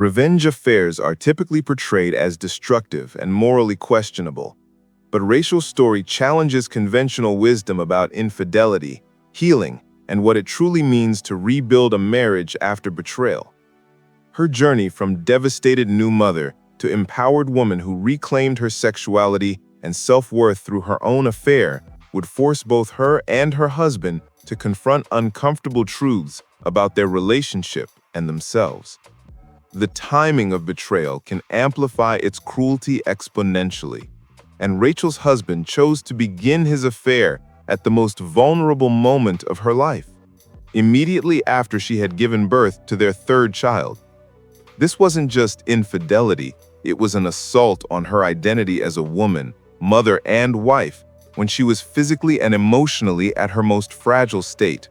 Revenge affairs are typically portrayed as destructive and morally questionable, but Rachel's story challenges conventional wisdom about infidelity, healing, and what it truly means to rebuild a marriage after betrayal. Her journey from devastated new mother to empowered woman who reclaimed her sexuality and self-worth through her own affair would force both her and her husband to confront uncomfortable truths about their relationship and themselves. The timing of betrayal can amplify its cruelty exponentially, and Rachel's husband chose to begin his affair at the most vulnerable moment of her life, immediately after she had given birth to their third child. This wasn't just infidelity, it was an assault on her identity as a woman, mother, and wife when she was physically and emotionally at her most fragile state.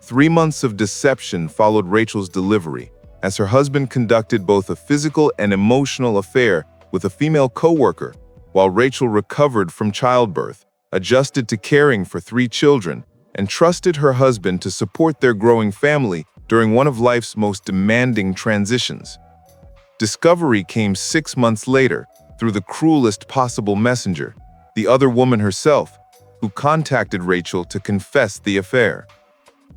3 months of deception followed Rachel's delivery, as her husband conducted both a physical and emotional affair with a female co-worker, while Rachel recovered from childbirth, adjusted to caring for 3 children, and trusted her husband to support their growing family during one of life's most demanding transitions. Discovery came 6 months later through the cruelest possible messenger, the other woman herself, who contacted Rachel to confess the affair.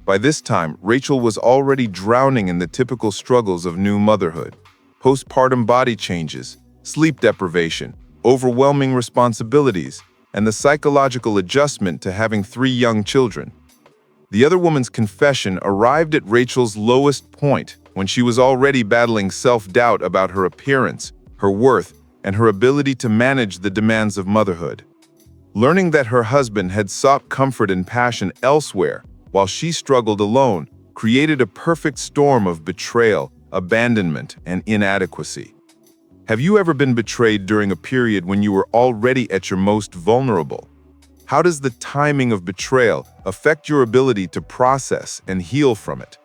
By this time, Rachel was already drowning in the typical struggles of new motherhood: postpartum body changes, sleep deprivation, overwhelming responsibilities, and the psychological adjustment to having 3 young children. The other woman's confession arrived at Rachel's lowest point when she was already battling self-doubt about her appearance, her worth, and her ability to manage the demands of motherhood. Learning that her husband had sought comfort and passion elsewhere while she struggled alone created a perfect storm of betrayal, abandonment, and inadequacy. Have you ever been betrayed during a period when you were already at your most vulnerable? How does the timing of betrayal affect your ability to process and heal from it?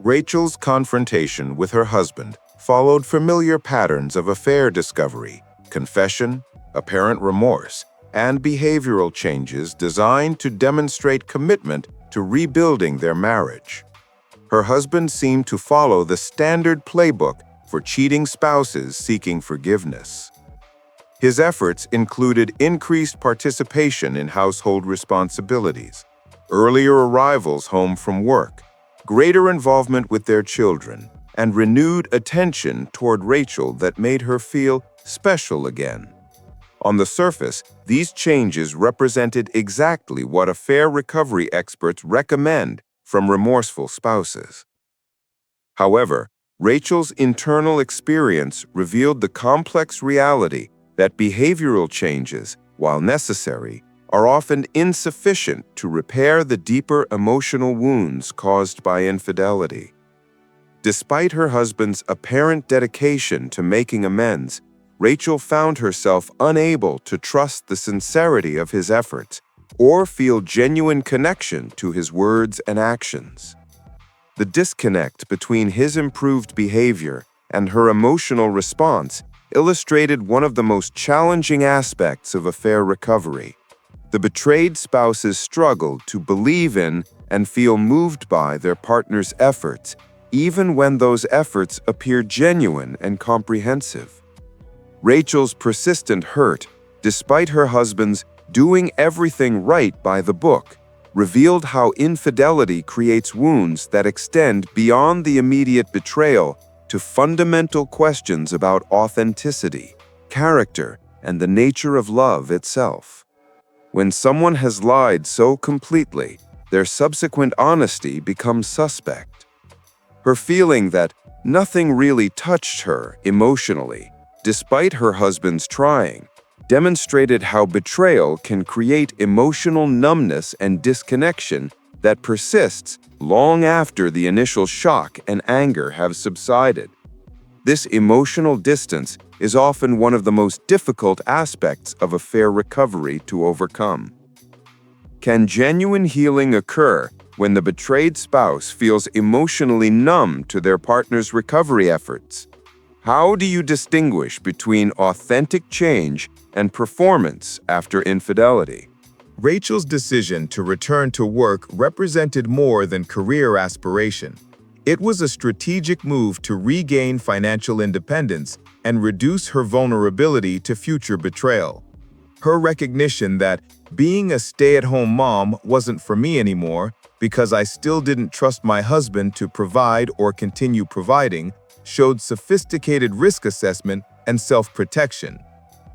Rachel's confrontation with her husband followed familiar patterns of affair discovery, confession, apparent remorse, and behavioral changes designed to demonstrate commitment to rebuilding their marriage. Her husband seemed to follow the standard playbook for cheating spouses seeking forgiveness. His efforts included increased participation in household responsibilities, earlier arrivals home from work, greater involvement with their children, and renewed attention toward Rachel that made her feel special again. On the surface, these changes represented exactly what affair recovery experts recommend from remorseful spouses. However, Rachel's internal experience revealed the complex reality that behavioral changes, while necessary, are often insufficient to repair the deeper emotional wounds caused by infidelity. Despite her husband's apparent dedication to making amends, Rachel found herself unable to trust the sincerity of his efforts or feel genuine connection to his words and actions. The disconnect between his improved behavior and her emotional response illustrated one of the most challenging aspects of affair recovery. The betrayed spouses struggled to believe in and feel moved by their partner's efforts, even when those efforts appear genuine and comprehensive. Rachel's persistent hurt, despite her husband's doing everything right by the book, revealed how infidelity creates wounds that extend beyond the immediate betrayal to fundamental questions about authenticity, character, and the nature of love itself. When someone has lied so completely, their subsequent honesty becomes suspect. Her feeling that nothing really touched her emotionally, despite her husband's trying, demonstrated how betrayal can create emotional numbness and disconnection that persists long after the initial shock and anger have subsided. This emotional distance is often one of the most difficult aspects of affair recovery to overcome. Can genuine healing occur when the betrayed spouse feels emotionally numb to their partner's recovery efforts? How do you distinguish between authentic change and performance after infidelity? Rachel's decision to return to work represented more than career aspiration. It was a strategic move to regain financial independence and reduce her vulnerability to future betrayal. Her recognition that being a stay-at-home mom wasn't for me anymore because I still didn't trust my husband to provide or continue providing showed sophisticated risk assessment and self-protection.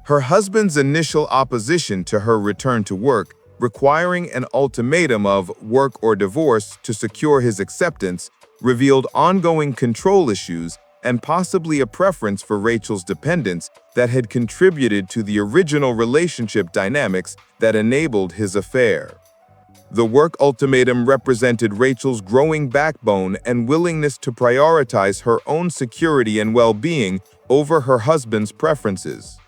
Her husband's initial opposition to her return to work, requiring an ultimatum of work or divorce to secure his acceptance, revealed ongoing control issues and possibly a preference for Rachel's dependence that had contributed to the original relationship dynamics that enabled his affair. The work ultimatum represented Rachel's growing backbone and willingness to prioritize her own security and well-being over her husband's preferences.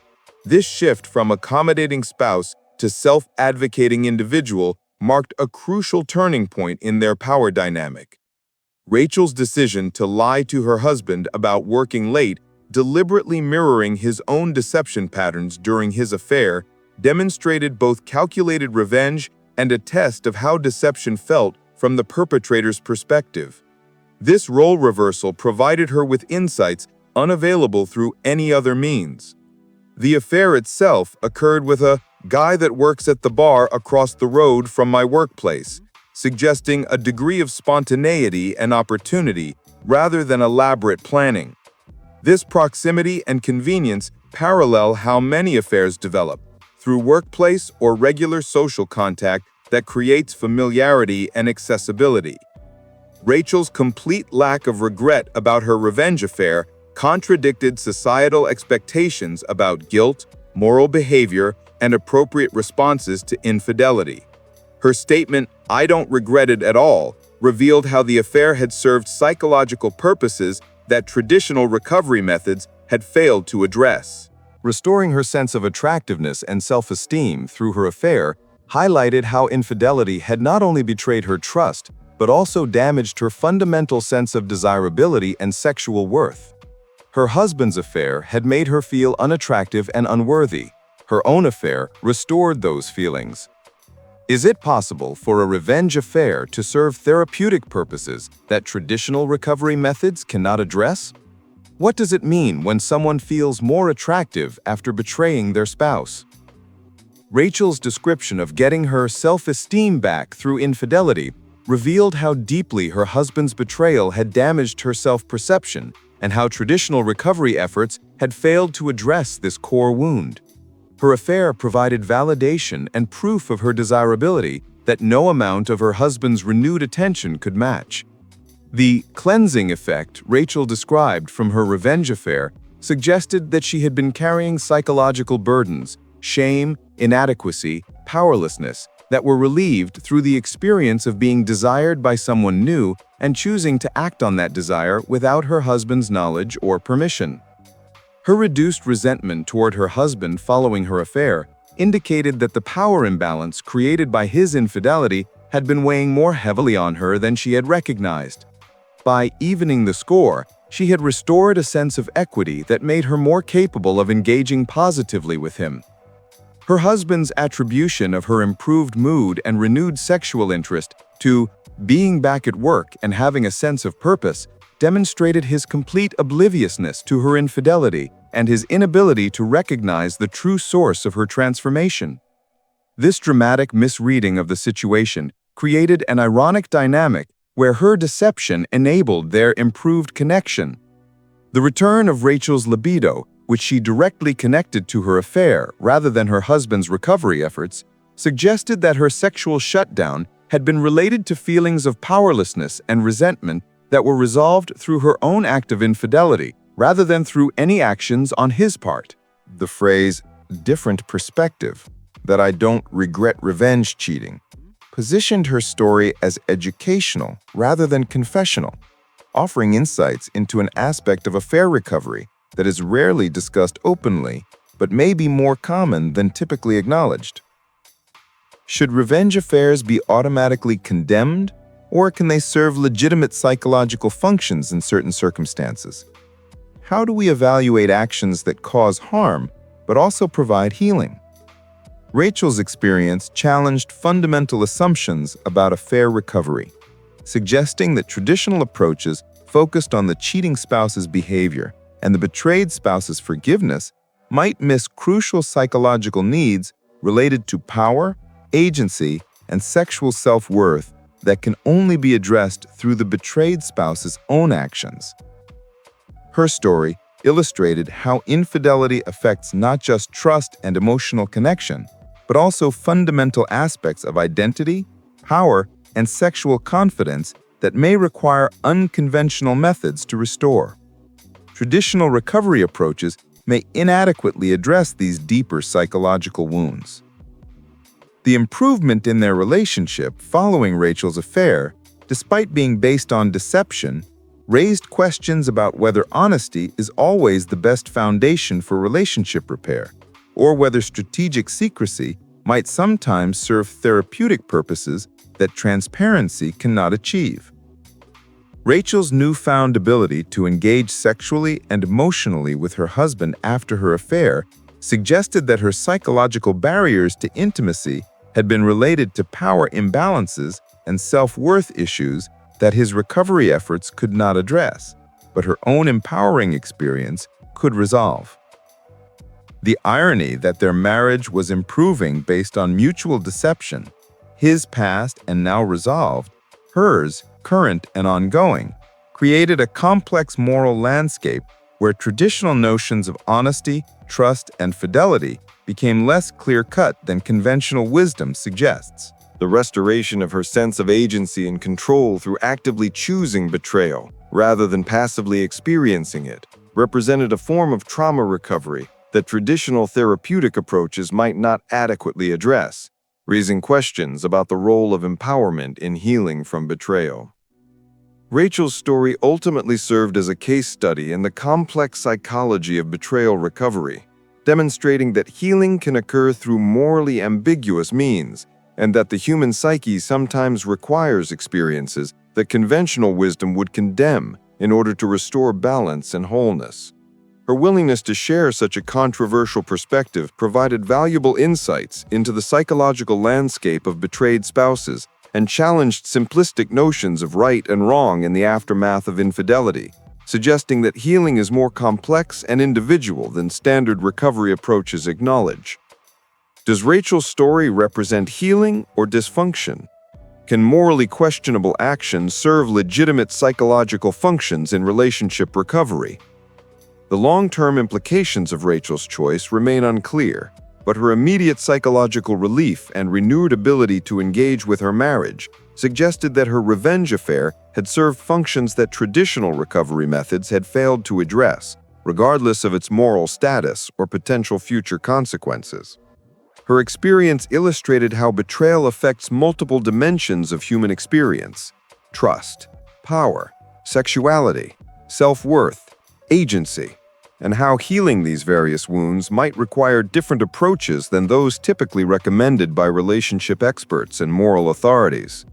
This shift from accommodating spouse to self-advocating individual marked a crucial turning point in their power dynamic. Rachel's decision to lie to her husband about working late, deliberately mirroring his own deception patterns during his affair, demonstrated both calculated revenge and a test of how deception felt from the perpetrator's perspective. This role reversal provided her with insights unavailable through any other means. The affair itself occurred with a guy that works at the bar across the road from my workplace, suggesting a degree of spontaneity and opportunity rather than elaborate planning. This proximity and convenience parallel how many affairs develop, through workplace or regular social contact that creates familiarity and accessibility. Rachel's complete lack of regret about her revenge affair contradicted societal expectations about guilt, moral behavior, and appropriate responses to infidelity. Her statement, "I don't regret it at all," revealed how the affair had served psychological purposes that traditional recovery methods had failed to address. Restoring her sense of attractiveness and self-esteem through her affair highlighted how infidelity had not only betrayed her trust, but also damaged her fundamental sense of desirability and sexual worth. Her husband's affair had made her feel unattractive and unworthy. Her own affair restored those feelings. Is it possible for a revenge affair to serve therapeutic purposes that traditional recovery methods cannot address? What does it mean when someone feels more attractive after betraying their spouse? Rachel's description of getting her self-esteem back through infidelity revealed how deeply her husband's betrayal had damaged her self-perception and how traditional recovery efforts had failed to address this core wound. Her affair provided validation and proof of her desirability that no amount of her husband's renewed attention could match. The cleansing effect Rachel described from her revenge affair suggested that she had been carrying psychological burdens, shame, inadequacy, powerlessness, that were relieved through the experience of being desired by someone new and choosing to act on that desire without her husband's knowledge or permission. Her reduced resentment toward her husband following her affair indicated that the power imbalance created by his infidelity had been weighing more heavily on her than she had recognized. By evening the score, she had restored a sense of equity that made her more capable of engaging positively with him. Her husband's attribution of her improved mood and renewed sexual interest to being back at work and having a sense of purpose demonstrated his complete obliviousness to her infidelity and his inability to recognize the true source of her transformation. This dramatic misreading of the situation created an ironic dynamic where her deception enabled their improved connection. The return of Rachel's libido, which she directly connected to her affair rather than her husband's recovery efforts, suggested that her sexual shutdown had been related to feelings of powerlessness and resentment that were resolved through her own act of infidelity rather than through any actions on his part. The phrase, "different perspective," that I don't regret revenge cheating, positioned her story as educational rather than confessional, offering insights into an aspect of affair recovery that is rarely discussed openly, but may be more common than typically acknowledged. Should revenge affairs be automatically condemned, or can they serve legitimate psychological functions in certain circumstances? How do we evaluate actions that cause harm, but also provide healing? Rachel's experience challenged fundamental assumptions about affair recovery, suggesting that traditional approaches focused on the cheating spouse's behavior and the betrayed spouse's forgiveness might miss crucial psychological needs related to power, agency, and sexual self-worth that can only be addressed through the betrayed spouse's own actions. Her story illustrated how infidelity affects not just trust and emotional connection, but also fundamental aspects of identity, power, and sexual confidence that may require unconventional methods to restore. Traditional recovery approaches may inadequately address these deeper psychological wounds. The improvement in their relationship following Rachel's affair, despite being based on deception, raised questions about whether honesty is always the best foundation for relationship repair, or whether strategic secrecy might sometimes serve therapeutic purposes that transparency cannot achieve. Rachel's newfound ability to engage sexually and emotionally with her husband after her affair suggested that her psychological barriers to intimacy had been related to power imbalances and self-worth issues that his recovery efforts could not address, but her own empowering experience could resolve. The irony that their marriage was improving based on mutual deception, his past and now resolved, hers current and ongoing, created a complex moral landscape where traditional notions of honesty, trust, and fidelity became less clear-cut than conventional wisdom suggests. The restoration of her sense of agency and control through actively choosing betrayal, rather than passively experiencing it, represented a form of trauma recovery that traditional therapeutic approaches might not adequately address, raising questions about the role of empowerment in healing from betrayal. Rachel's story ultimately served as a case study in the complex psychology of betrayal recovery, demonstrating that healing can occur through morally ambiguous means, and that the human psyche sometimes requires experiences that conventional wisdom would condemn in order to restore balance and wholeness. Her willingness to share such a controversial perspective provided valuable insights into the psychological landscape of betrayed spouses and challenged simplistic notions of right and wrong in the aftermath of infidelity, suggesting that healing is more complex and individual than standard recovery approaches acknowledge. Does Rachel's story represent healing or dysfunction? Can morally questionable actions serve legitimate psychological functions in relationship recovery? The long-term implications of Rachel's choice remain unclear, but her immediate psychological relief and renewed ability to engage with her marriage suggested that her revenge affair had served functions that traditional recovery methods had failed to address, regardless of its moral status or potential future consequences. Her experience illustrated how betrayal affects multiple dimensions of human experience: trust, power, sexuality, self-worth, agency, and how healing these various wounds might require different approaches than those typically recommended by relationship experts and moral authorities.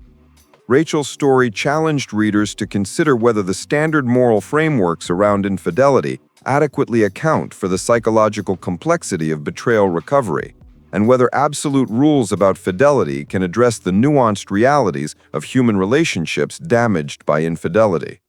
Rachel's story challenged readers to consider whether the standard moral frameworks around infidelity adequately account for the psychological complexity of betrayal recovery, and whether absolute rules about fidelity can address the nuanced realities of human relationships damaged by infidelity.